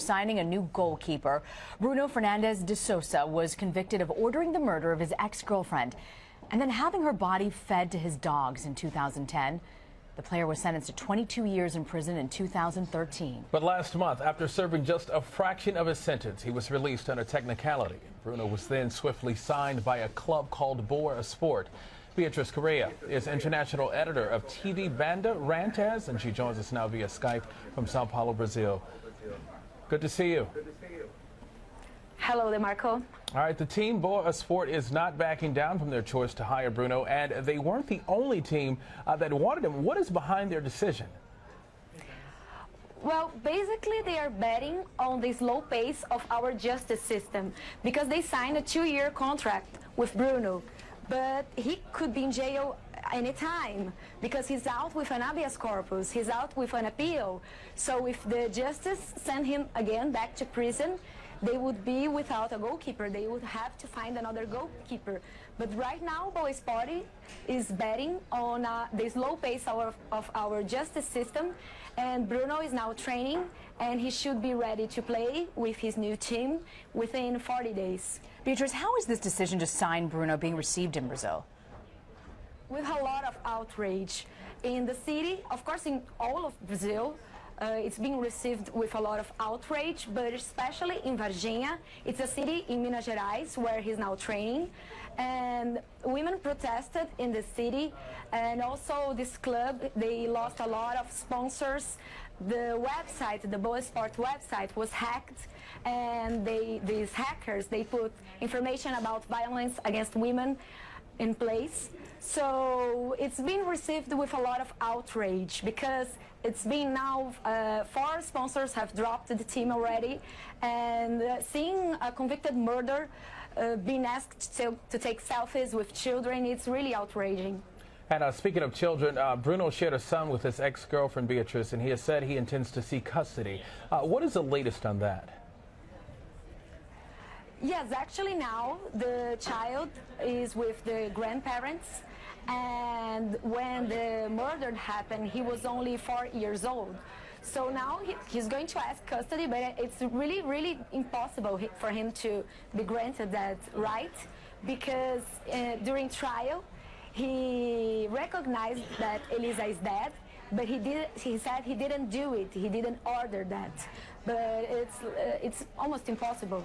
signing a new goalkeeper. Bruno Fernandes de Sousa was convicted of ordering the murder of his ex-girlfriend and then having her body fed to his dogs in 2010. The player was sentenced to 22 years in prison in 2013. But last month, after serving just a fraction of his sentence, he was released on a technicality. Bruno was then swiftly signed by a club called Boa Esporte. Beatriz Correa is international editor of TV Banda Rantes, and she joins us now via Skype from Sao Paulo, Brazil. Good to see you. Hello, DeMarco. All right, the team Boa Esporte is not backing down from their choice to hire Bruno, and they weren't the only team that wanted him. What is behind their decision? Well, basically, they are betting on the slow pace of our justice system because they signed a 2-year contract with Bruno, but he could be in jail anytime because he's out with an habeas corpus, he's out with an appeal. So if the justice send him again back to prison, they would be without a goalkeeper. They would have to find another goalkeeper. But right now, Boa Esporte is betting on the slow pace of our justice system, and Bruno is now training, and he should be ready to play with his new team within 40 days. Beatriz, how is this decision to sign Bruno being received in Brazil? With a lot of outrage in the city, of course, in all of Brazil. It's being received with a lot of outrage, but especially in Varginha. It's a city in Minas Gerais where he's now training. And women protested in the city. And also this club, they lost a lot of sponsors. The website, the Boa Esporte website, was hacked. And these hackers, they put information about violence against women in place. So it's been received with a lot of outrage because it's been now 4 sponsors have dropped the team already, and seeing a convicted murderer being asked to take selfies with children, it's really outraging. And speaking of children, Bruno shared a son with his ex-girlfriend Beatriz, and he has said he intends to seek custody. What is the latest on that? Yes, actually now the child is with the grandparents, and when the murder happened, he was only 4 years old. So now he's going to ask custody, but it's really, really impossible for him to be granted that right, because during trial, he recognized that Elisa is dead, but he said he didn't do it, he didn't order that. But it's almost impossible.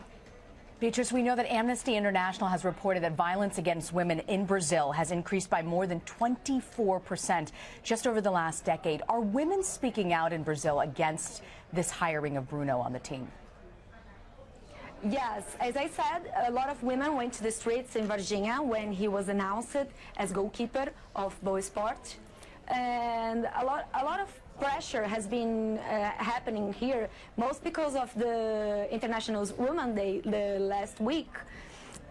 Beatriz, we know that Amnesty International has reported that violence against women in Brazil has increased by more than 24% just over the last decade. Are women speaking out in Brazil against this hiring of Bruno on the team? Yes, as I said, a lot of women went to the streets in Varginha when he was announced as goalkeeper of Boa Esporte. And a lot of pressure has been happening here, most because of the International Women's Day the last week.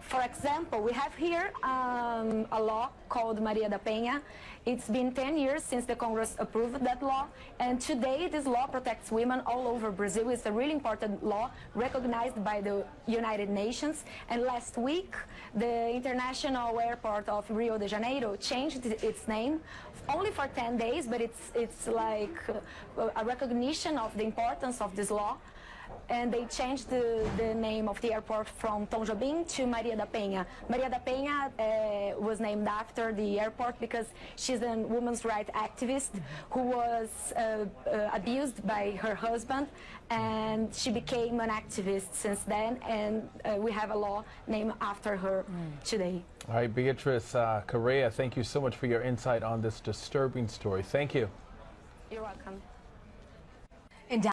For example, we have here a law called Maria da Penha. It's been 10 years since the Congress approved that law, and today this law protects women all over Brazil. It's a really important law recognized by the United Nations. And last week, the International Airport of Rio de Janeiro changed its name only for 10 days, but it's like a recognition of the importance of this law. And they changed the name of the airport from Tom Jobim to Maria da Penha. Maria da Penha was named after the airport because she's a women's rights activist who was abused by her husband, and she became an activist since then, and we have a law named after her today. All right, Beatriz Correa, thank you so much for your insight on this disturbing story. Thank you. You're welcome.